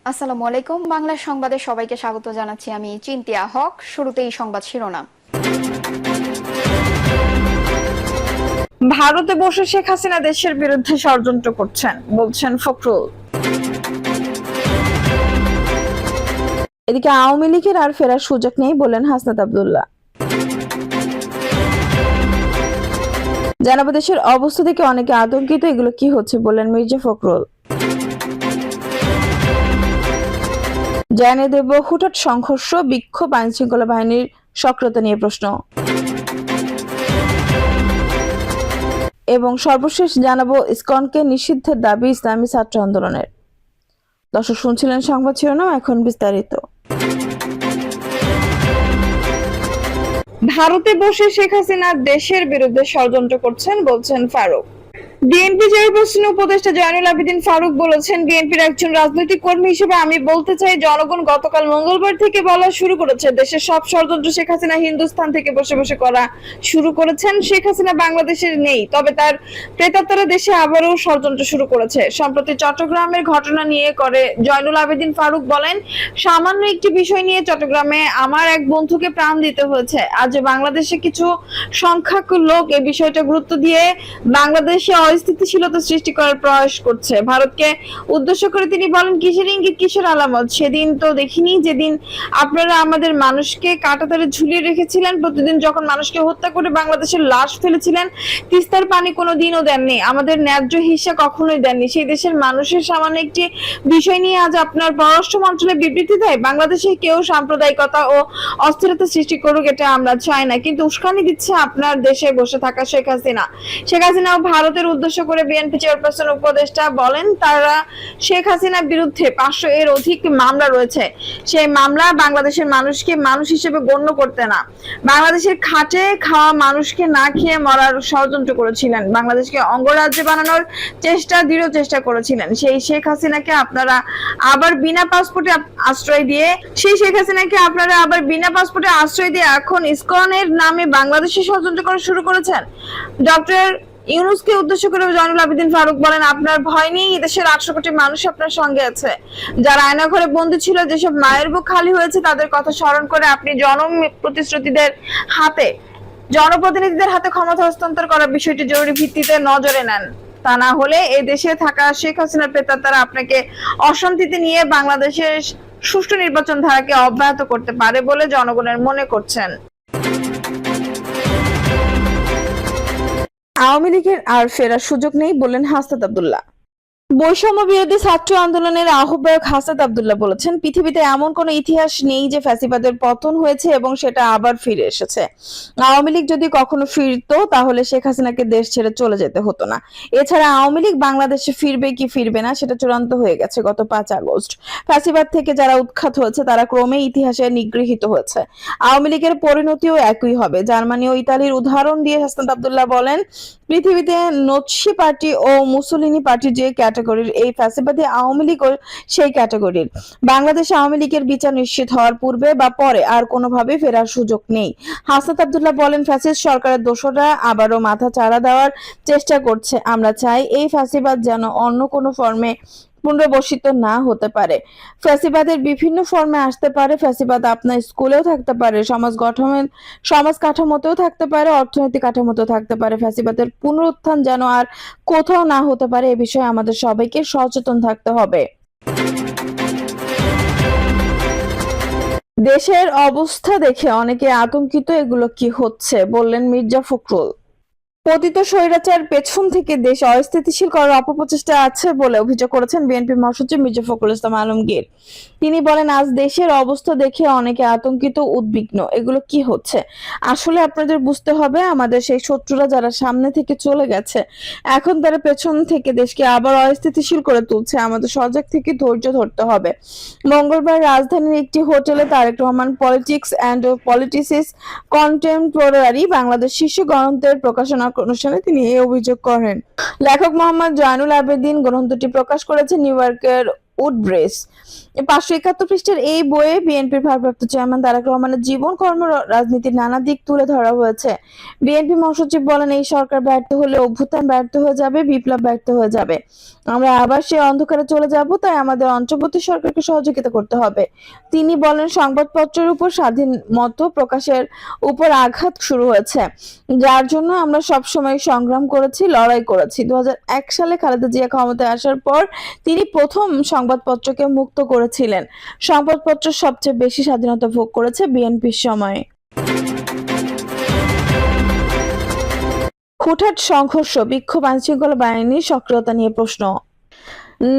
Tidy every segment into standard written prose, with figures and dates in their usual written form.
আসসালামু আলাইকুম। বাংলা সংবাদে সবাইকে স্বাগত জানাচ্ছি। আমি চিন্তিয়া হক। শুরুতেই সংবাদ শিরোনাম। ভারতে বসে শেখ হাসিনা দেশের বিরুদ্ধে ষড়যন্ত্র করছেন বলছেন ফখরুল। এদিকে আওয়ামী লীগের আর ফেরার সুযোগ নেই বলেন হাসনাত আব্দুল্লাহ। জানাবো দেশের অবস্থা থেকে অনেকে আতঙ্কিত, এগুলো কি হচ্ছে বললেন মির্জা ফখরুল। জানিয়ে দেব হুটহাট সংঘর্ষ, বিক্ষোভ, আইন শৃঙ্খলা বাহিনীর সক্রিয়তা নিয়ে প্রশ্ন এবং সর্বশেষ জানাবো ইসকনকে নিষিদ্ধের দাবি ইসলামী ছাত্র আন্দোলনের। দর্শক শুনছিলেন সংবাদ শিরোনাম, এখন বিস্তারিত। ভারতে বসে শেখ হাসিনা দেশের বিরুদ্ধে ষড়যন্ত্র করছেন বলছেন ফারুক। বিএনপি চেয়ারপারসন উপদেষ্টা জয়নুল আবেদিন ফারুক বলেছেন, বিএনপির একজন রাজনৈতিক কর্মী হিসেবে আমি বলতে চাই, জনগণ গতকাল মঙ্গলবার থেকে বলা শুরু করেছে দেশের সব ষড়যন্ত্র শেখ হাসিনা হিন্দুস্তান থেকে বসে বসে করা শুরু করেছেন। শেখ হাসিনা বাংলাদেশের নেই, তবে তার প্রেতাত্মারা দেশে আবারও ষড়যন্ত্র শুরু করেছে। সম্প্রতি চট্টগ্রামের ঘটনা নিয়ে করে জয়নুল আবেদিন ফারুক বলেন, সামান্য একটি বিষয় নিয়ে চট্টগ্রামে আমার এক বন্ধুকে প্রাণ দিতে হয়েছে। আজ বাংলাদেশে কিছু সংখ্যক লোক এই বিষয়টা গুরুত্ব দিয়ে বাংলাদেশে অস্থিতিশীলতা সৃষ্টি করার প্রয়াস করছে। ভারতকে উদ্দেশ্য করে তিনি বলেন, কিসের ইঙ্গিত কিসের আলামত? সেদিন তো দেখিনি যেদিন আপনারা আমাদের মানুষকে কাঁটাতারে ঝুলিয়ে রেখেছিলেন, প্রতিদিন যখন মানুষকে হত্যা করে বাংলাদেশের লাশ ফেলেছিলেন, তিস্তার পানি কোনো দিনও দেননি, আমাদের ন্যায্য হিস্সা কখনোই দেননি। সেই দেশের মানুষের সামান্য একটি বিষয় নিয়ে আজ আপনার পররাষ্ট্র মন্ত্রণালয় বিবৃতি দেয়। বাংলাদেশে কেউ সাম্প্রদায়িকতা ও অস্থিরতা সৃষ্টি করুক, এটা আমরা চাই না, কিন্তু উস্কানি দিচ্ছে আপনার দেশে বসে থাকা শেখ হাসিনা। শেখ হাসিনা ও ভারতের উদ্দেশ্য করে বিএনপি চেয়ারপারসন উপদেষ্টা বলেন, তারা শেখ হাসিনার বিরুদ্ধে 500 এর অধিক মামলা রয়েছে। সেই মামলা বাংলাদেশের মানুষকে মানুষ হিসেবে গণ্য করতে না, বাংলাদেশের খাটে খাওয়া মানুষকে না খেয়ে মরার ষড়যন্ত্র করেছিলেন, বাংলাদেশকে অঙ্গরাজ্য বানানোর দৃঢ় চেষ্টা করেছিলেন। সেই শেখ হাসিনাকে আপনারা আবার বিনা পাসপোর্টে আশ্রয় দিয়ে এখন ইসকনের নামে বাংলাদেশে ষড়যন্ত্র করা শুরু করেছেন। ডক্টর ইউনূসকে উদ্দেশ্য করে জয়নুল আবেদিন ফারুক বলেন, আপনার ভয় নেই, দেশের 800 কোটি মানুষ আপনার সঙ্গে আছে। যারা আয়নাঘরে বন্দী ছিল, যেসব মায়ের বুক খালি হয়েছে, তাদের কথা স্মরণ করে আপনি জনপ্রতিনিধিদের হাতে ক্ষমতা হস্তান্তর করার বিষয়টি জরুরি ভিত্তিতে নজরে নেন। তা না হলে এই দেশে থাকা শেখ হাসিনার প্রেতাত্মারা আপনাকে অশান্তিতে নিয়ে বাংলাদেশের সুষ্ঠু নির্বাচন ধারাকে অব্যাহত করতে পারে বলে জনগণের মনে করছেন। আওয়ামী লীগের আর ফেরার সুযোগ নেই বললেন হাসনাত আব্দুল্লাহ। বৈষম্য বিরোধী ছাত্র আন্দোলনের আহ্বায়ক হাসনাত আব্দুল্লাহ বলেছেন, পৃথিবীতে এমন কোনো ইতিহাস নেই যে ফ্যাসিবাদের পতন হয়েছে এবং সেটা আবার ফিরে এসেছে। আওয়ামী লীগ যদি কখনো ফিরতো তাহলে শেখ হাসিনাকে দেশ ছেড়ে চলে যেতে হতো না। এছাড়া আওয়ামী লীগ বাংলাদেশে ফিরবে কি ফিরবে না সেটা চূড়ান্ত হয়ে গেছে গত 5 আগস্ট। ফ্যাসিবাদ থেকে যারা উৎখাত হয়েছে তারা ক্রমে ইতিহাসে নিগৃহীত হয়েছে। আওয়ামী লীগের পরিণতিও একই হবে। জার্মানি ও ইতালির উদাহরণ দিয়ে হাসনাত আব্দুল্লাহ বলেন, পৃথিবীতে নৎসি পার্টি ও মুসোলিনি পার্টি যে ক্যাটাগরির, এই ফ্যাসিবাদী আওয়ামী লীগও সেই ক্যাটাগরির। বাংলাদেশ আওয়ামী লীগের বিচার নিশ্চিত হওয়ার পূর্বে বা পরে আর কোনোভাবেই ফেরার সুযোগ নেই। হাসনাত আব্দুল্লাহ বলেন, ফ্যাসিস্ট সরকারের দোসররা আবারও মাথা চাড়া দেওয়ার চেষ্টা করছে। আমরা চাই এই ফ্যাসিবাদ যেন অন্য কোনো ফর্মে পুনর্বসিত না হতে পারে। ফ্যাসিবাদের বিভিন্ন ফর্মে আসতে পারে। ফ্যাসিবাদ আপনার স্কুলেও থাকতে পারে, সমাজ কাঠামোতেও থাকতে পারে, অর্থনৈতিক কাঠামোতেও থাকতে পারে। ফ্যাসিবাদের পুনরুত্থান যেন আর কোথাও না হতে পারে, এ বিষয়ে আমাদের সবাইকে সচেতন থাকতে হবে। দেশের অবস্থা দেখে অনেকে আতঙ্কিত, এগুলো কি হচ্ছে বললেন মির্জা ফখরুল। পতিত স্বৈরাচার পেছন থেকে দেশ অস্থিতিশীল করার অপপ্রচেষ্টা আছে বলে অভিযোগ করেছেন বিএনপি মহাসচিব মির্জা ফখরুল ইসলাম আলমগীর। তিনি বলেন, আজ দেশের অবস্থা দেখে অনেকে আতঙ্কিত, উদ্বিগ্ন, এগুলো কি হচ্ছে? আসলে আপনাদের বুঝতে হবে, আমাদের সেই শত্রুরা যারা সামনে থেকে চলে গেছে, এখন তারা পেছন থেকে দেশকে আবার অস্থিতিশীল করে তুলছে। আমাদের সজাগ থেকে ধৈর্য ধরতে হবে। মঙ্গলবার রাজধানীর একটি হোটেলে Tarique Rahman politics and politicians contemporary Bangladesh শীর্ষ গ্রন্থের প্রকাশনা অনুষ্ঠানে তিনি এই অভিযোগ করেন। লেখক মোহাম্মদ জয়নুল আবেদিন গ্রন্থটি প্রকাশ করেছেন নিউ ইয়র্কের উডব্রেস। 571 পৃষ্ঠার এই বইয়ে বিএনপির ভারপ্রাপ্ত চেয়ারম্যান তারেক রহমানের জীবন কর্ম রাজনীতির নানা দিক তুলে ধরা হয়েছে। বিএনপি মহাসচিব বলেন, এই সরকার ব্যর্থ হলে অভ্যুত্থান ব্যর্থ হয়ে যাবে, বিপ্লব ব্যর্থ হয়ে যাবে। আমরা আবার সেই অন্ধকারে চলে যাব, তাই আমাদের অন্তর্বর্তী সরকারকে সহযোগিতা করতে হবে। তিনি বলেন, সংবাদপত্রের উপর স্বাধীন মত প্রকাশের উপর আঘাত শুরু হয়েছে, যার জন্য আমরা সবসময় সংগ্রাম করেছি, লড়াই করেছি। 2001 সালে খালেদা জিয়া ক্ষমতায় আসার পর তিনি প্রথম সংবাদপত্রকে মুক্ত করেছিলেন। সংবাদপত্র সবচেয়ে বেশি স্বাধীনতা ভোগ করেছে বিএনপির সময়ে। হুটহাট সংঘর্ষ, বিক্ষোভ, আইনশৃঙ্খলা বাহিনীর সক্রিয়তা নিয়ে প্রশ্ন।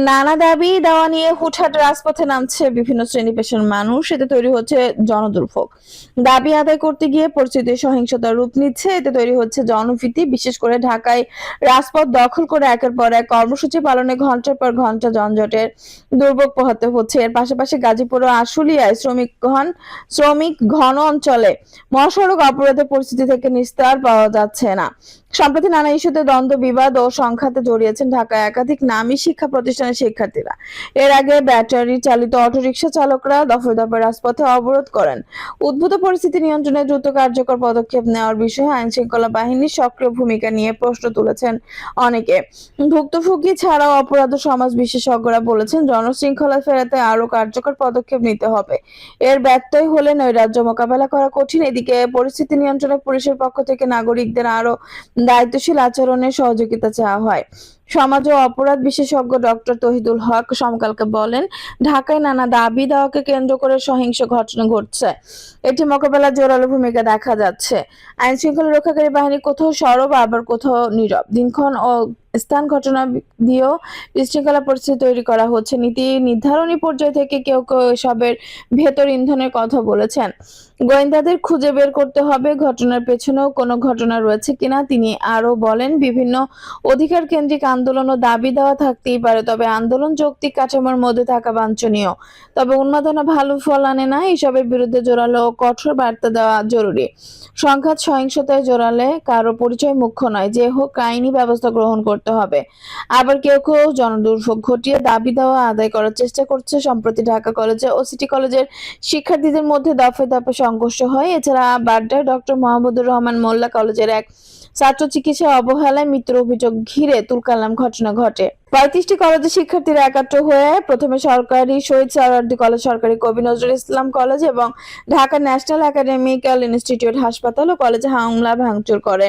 নানা দাবি দেওয়া নিয়ে হুটহাট রাজপথে নামছে বিভিন্ন শ্রেণী পেশার মানুষ। এতে তৈরি হচ্ছে জনদুর্ভোগ। দাবি আদায় করতে গিয়ে পরিস্থিতি সহিংসতার রূপ নিচ্ছে। এতে তৈরি হচ্ছে জনভীতি। বিশেষ করে ঢাকায় রাজপথ দখল করে একের পর এক কর্মসূচি পালনে ঘন্টার পর ঘন্টা যানজটের দুর্ভোগ পোহাতে হচ্ছে। এর পাশাপাশি গাজীপুর ও আশুলিয়ায় শ্রমিক ঘন অঞ্চলে মহাসড়ক অবরোধের পরিস্থিতি থেকে নিস্তার পাওয়া যাচ্ছে না। সম্প্রতি নানা ইস্যুতে দ্বন্দ্ব, বিবাদ ও সংঘাতে জড়িয়েছেন ঢাকায় একাধিক নামী শিক্ষা প্রতিষ্ঠানের শিক্ষার্থীরা। এর আগে ব্যাটারি চালিত অটোরিকশা চালকরা দফায় দফায় রাজপথে অবরোধ করেন। উদ্ভূত পরিস্থিতি নিয়ন্ত্রণে দ্রুত কার্যকর পদক্ষেপ নেওয়ার বিষয়ে আইন শৃঙ্খলা বাহিনীর সক্রিয় ভূমিকা নিয়ে প্রশ্ন তুলেছেন অনেকে। ভুক্তভোগী ছাড়াও অপরাধ ও সমাজ বিশেষজ্ঞরা বলেছেন, জনশৃঙ্খলা ফেরাতে আরো কার্যকর পদক্ষেপ নিতে হবে। এর ব্যত্যয় হলে নৈরাজ্য মোকাবেলা করা কঠিন। এদিকে পরিস্থিতি নিয়ন্ত্রণে পুলিশের পক্ষ থেকে নাগরিকদের আরো দায়িত্বশীল আচরণের সহযোগিতা চাওয়া হয়। সমাজ ও অপরাধ বিশেষজ্ঞ ডক্টর তহিদুল হক সমকালকে বলেন, ঢাকায় নানা দাবি দেওয়াকে কেন্দ্র করে সহিংস ঘটনা ঘটছে। এটি মোকাবেলার জোরালো ভূমিকা দেখা যাচ্ছে। আইন শৃঙ্খলা রক্ষাকারী বাহিনী কোথাও সরব, আবার কোথাও নীরব। দিনক্ষণ ও স্থান ঘটনা দিয়েও বিশৃঙ্খলা পরিস্থিতি তৈরি করা হচ্ছে। নীতি নির্ধারণী পর্যায় থেকে কেউ কেউ এসবের ভেতর ইন্ধনের কথা বলেছেন। গোয়েন্দাদের খুঁজে বের করতে হবে ঘটনার পেছনেও কোনো ঘটনা রয়েছে কিনা। তিনি আরো বলেন, বিভিন্ন অধিকার কেন্দ্রিক আন্দোলন ও দাবি দেওয়া থাকতেই পারে, তবে আন্দোলন যৌক্তিক কাঠামোর মধ্যে থাকা বাঞ্ছনীয়। তবে উন্মাদনা ভালো ফল আনে না। এসবের বিরুদ্ধে জোরালো ও কঠোর বার্তা দেওয়া জরুরি। সংঘাত সহিংসতায় জড়ালে কারো পরিচয় মুখ্য নয়, যে হোক আইনি ব্যবস্থা গ্রহণ করতে হবে। আবার কেউ কেউ জনদুর্ভোগ ঘটিয়ে দাবি দেওয়া আদায় করার চেষ্টা করছে। সম্প্রতি ঢাকা কলেজে ও সিটি কলেজের শিক্ষার্থীদের মধ্যে দফায় দফায় সংঘর্ষ হয়। এছাড়া বাড্ডার ডক্টর মোহাম্মদুর রহমান মোল্লা কলেজের এক ছাত্র চিকিৎসা অবহেলায় মৃত্যুর অভিযোগ ঘিরে তুলকালাম ঘটনা ঘটে। 35টি কলেজের শিক্ষার্থীরা একাত্র হয়ে প্রথমে সরকারি শহীদ সোহরাওয়ার্দী কলেজ, সরকারি কবি নজরুল ইসলাম কলেজ এবং ঢাকা ন্যাশনাল একাডেমিক্যাল ইনস্টিটিউট হাসপাতাল ও কলেজে হামলা ভাঙচুর করে।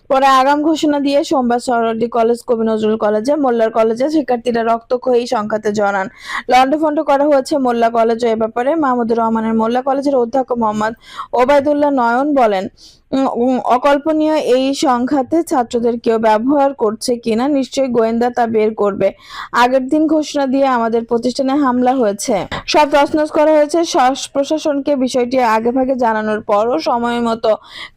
পরে আগাম ঘোষণা দিয়ে সোমবার সোহরাওয়ার্দী কলেজ, কবি নজরুল কলেজে, মোল্লার কলেজে শিক্ষার্থীরা রক্তক্ষয়ী সংঘাতে জড়ান। লন্ডভন্ড করা হয়েছে মোল্লা কলেজ। এ ব্যাপারে মাহমুদুর রহমানের মোল্লা কলেজের অধ্যক্ষ মোহাম্মদ ওবায়দুল্লাহ নয়ন বলেন, অকল্পনীয় এই সংঘাতে ছাত্রদের কেউ ব্যবহার করছে কিনা নিশ্চয়ই গোয়েন্দা তা বের করবে। আগের দিন ঘোষণা দিয়ে আমাদের প্রতিষ্ঠানে হামলা হয়েছে, সব তছনছ করা হয়েছে। প্রশাসনকে বিষয়টি আগেভাগে জানানোর পরও সময় মতো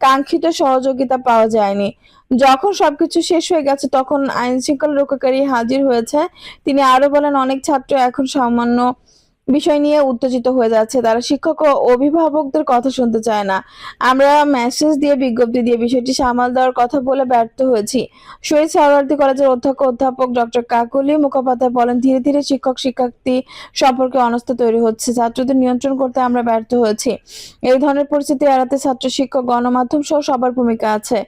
কাঙ্ক্ষিত সহযোগিতা পাওয়া যায়নি। যখন সবকিছু শেষ হয়ে গেছে তখন আইন শৃঙ্খলা রক্ষাকারী হাজির হয়েছে। তিনি আরো বলেন, অনেক ছাত্র এখন সামান্য বিষয় নিয়ে উত্তেজিত হয়ে যাচ্ছে। তারা শিক্ষক ও অভিভাবকদের কথা শুনতে চায় না। আমরা মেসেজ দিয়ে, বিজ্ঞপ্তি দিয়ে বিষয়টি সামাল দেওয়ার কথা বলে ব্যর্থ হয়েছি। শহীদ সোহরাওয়ার্দী কলেজের অধ্যাপক ডক্টর কাকলি মুখোপাধ্যায় বলেন, ধীরে ধীরে শিক্ষক শিক্ষার্থী সম্পর্কে অনাস্থা তৈরি হচ্ছে। ছাত্রদের নিয়ন্ত্রণ করতে আমরা ব্যর্থ হয়েছি। এই ধরনের পরিস্থিতি এড়াতে ছাত্র, শিক্ষক, গণমাধ্যম সহ সবার ভূমিকা আছে।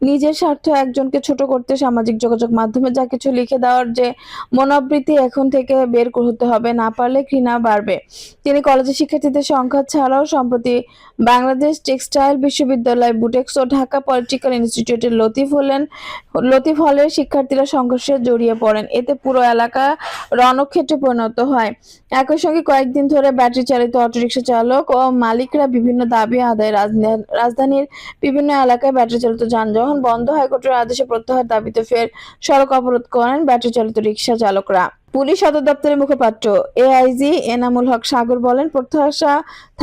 নিজের স্বার্থ একজনকে ছোট করতে সামাজিক যোগাযোগ মাধ্যমে যা কিছু লিখে দেওয়ার যে মনোবৃত্তি এখন থেকে বের করতে হবে, না পারলে ঘৃণা বাড়বে। তিনি কলেজের শিক্ষার্থীদের সংঘাত ছাড়াও সম্প্রতি বাংলাদেশ টেক্সটাইল বিশ্ববিদ্যালয়, বুটেক্স ও ঢাকা পলিটেকনিক্যাল ইনস্টিটিউটের লতিফ হলের শিক্ষার্থীরা সংঘর্ষে জড়িয়ে পড়েন। এতে পুরো এলাকা রণক্ষেত্রে পরিণত হয়। একই সঙ্গে কয়েকদিন ধরে ব্যাটারি চালিত অটোরিকশা চালক ও মালিকরা বিভিন্ন দাবি আদায় রাজধানীর বিভিন্ন এলাকায় ব্যাটারি চালিত যানবাহন বন্ধ, হাইকোর্টের আদেশে প্রত্যাহার দাবিতে ফের সড়ক অবরোধ করেন ব্যাটারি চালিত রিকশা চালকরা। পুলিশ সদর দপ্তরের মুখপাত্র এআইজি এনামুল হক সাগর বলেন, প্রত্যাশা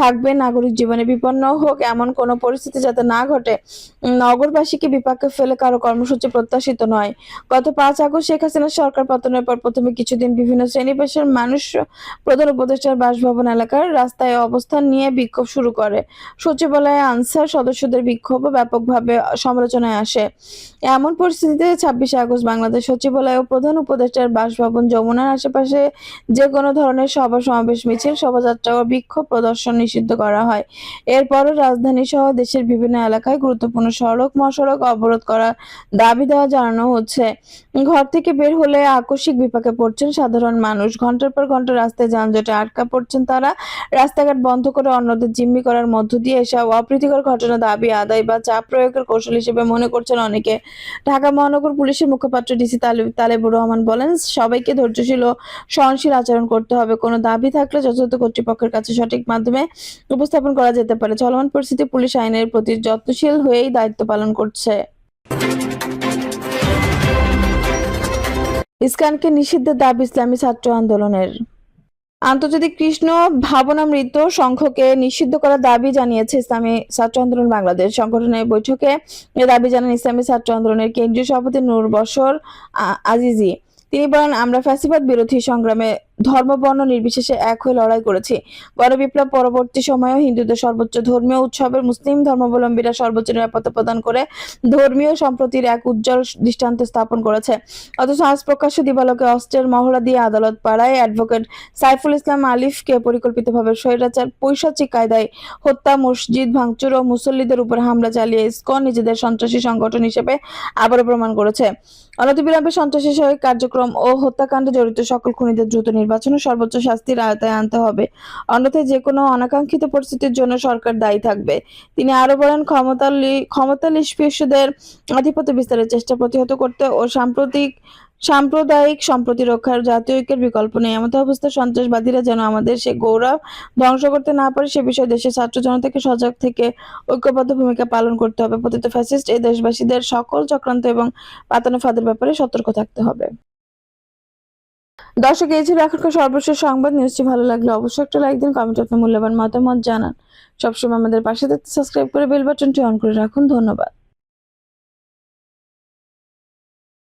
থাকবে নাগরিক জীবনে বিপন্ন হোক এমন কোনো পরিস্থিতি যাতে না ঘটে। নগরবাসীকে বিপাকে ফেলে কারো কর্মসূচি প্রত্যাশিত নয়। গত 5 আগস্ট শেখ হাসিনার সরকার পতনের পর প্রথমে কিছুদিন বিভিন্ন শ্রেণী পেশার মানুষ প্রধান উপদেষ্টার বাসভবন এলাকার রাস্তায় অবস্থান নিয়ে বিক্ষোভ শুরু করে। সচিবালয়ে আনসার সদস্যদের বিক্ষোভ ব্যাপকভাবে সমালোচনায় আসে। এমন পরিস্থিতিতে 26 আগস্ট বাংলাদেশ সচিবালয় ও প্রধান উপদেষ্টার বাসভবন যমুনা যমুনার আশেপাশে যে কোনো ধরনের সভা সমাবেশ মিছিল শোভাযাত্রা ও বিক্ষোভ প্রদর্শন নিষিদ্ধ করা হয়। এরপরও রাজধানী সহ দেশের বিভিন্ন এলাকায় গুরুত্বপূর্ণ সড়ক মহাসড়ক অবরোধ করার দাবি দেওয়া জানানো হচ্ছে। ঘর থেকে বের হলে আকস্মিক বিপাকে পড়ছেন সাধারণ মানুষ। ঘন্টার পর ঘন্টা রাস্তায় যানজটে আটকা পড়ছেন তারা। রাস্তাঘাট বন্ধ করে অন্যদের জিম্মি করার মধ্য দিয়ে এসব অপ্রীতিকর ঘটনা দাবি আদায় বা চাপ প্রয়োগের কৌশল হিসেবে মনে করছেন অনেকে। ঢাকা মহানগর পুলিশের মুখপাত্র ডিসি তালেবুর রহমান বলেন, সবাইকে ধৈর্যশীল ও সহনশীল আচরণ করতে হবে। কোনো দাবি থাকলে যথাযথ কর্তৃপক্ষের কাছে সঠিক মাধ্যমে উপস্থাপন করা যেতে পারে। চলমান পরিস্থিতি পুলিশ আইনের প্রতি যত্নশীল হয়েই দায়িত্ব পালন করছে। ইসকানকে নিষিদ্ধের দাবি ইসলামী ছাত্র আন্দোলনের। আন্তর্জাতিক কৃষ্ণ ভাবনামৃত সংঘকে নিষিদ্ধ করার দাবি জানিয়েছে ইসলামী ছাত্র আন্দোলন বাংলাদেশ। সংগঠনের বৈঠকে এ দাবি জানান ইসলামী ছাত্র আন্দোলনের কেন্দ্রীয় সভাপতি নূর বশর আজিজি। তিনি বলেন, আমরা ফ্যাসিবাদ বিরোধী সংগ্রামে ধর্ম বর্ণ নির্বিশেষে এক হয়ে লড়াই করেছি। গণবিপ্লব পরবর্তী সময়েও হিন্দুদের সর্বোচ্চ ধর্মীয় উৎসবের মুসলিম ধর্মাবলম্বীরা সর্বোচ্চ নিরাপত্তা প্রদান করে ধর্মীয় সম্প্রীতির এক উজ্জ্বল দৃষ্টান্ত স্থাপন করেছে। অথচ আজ প্রকাশ্য দিবালোকে অস্ত্রের মহড়া দিয়ে আদালত পাড়ায় অ্যাডভোকেট সাইফুল ইসলাম আলিফকে পরিকল্পিতভাবে পৈশাচিক কায়দায় হত্যা, মসজিদ ভাঙচুর ও মুসল্লিদের উপর হামলা চালিয়ে ইসকন নিজেদের সন্ত্রাসী সংগঠন হিসেবে আবারও প্রমাণ করেছে। অনতিবিলম্বে সন্ত্রাসী সহায়ক কার্যক্রম ও হত্যাকাণ্ডে জড়িত সকল খুনিদের দ্রুত নির্বাচন ও সর্বোচ্চ শাস্তির আওতায় আনতে হবে। অন্যথায় যে কোনো অনাকাঙ্ক্ষিত পরিস্থিতির জন্য সরকার দায়ী থাকবে। তিনি আরো বলেন, ক্ষমতালিপ্সুদের আধিপত্য বিস্তারের চেষ্টা প্রতিহত করতে ও সাম্প্রদায়িক সম্প্রীতি রক্ষার জাতীয় ঐক্যের বিকল্প নেই। এমত অবস্থায় সন্ত্রাসবাদীরা যেন আমাদের সে গৌরব ধ্বংস করতে না পারে সে বিষয়ে দেশের ছাত্র জনতাকে সজাগ থেকে ঐক্যবদ্ধ ভূমিকা পালন করতে হবে। পতিত ফ্যাসিস্ট এই দেশবাসীদের সকল চক্রান্ত এবং পাতানো ফাঁদের ব্যাপারে সতর্ক থাকতে হবে। দর্শক, এই ছিল এখনকার সর্বশেষ সংবাদ। নিউজটি ভালো লাগলে অবশ্যই একটা লাইক দিন, কমেন্ট আপনার মূল্যবান মতামত জানান। সবসময় আমাদের পাশে থাকতে সাবস্ক্রাইব করে বেল বাটনটি অন করে রাখুন। ধন্যবাদ।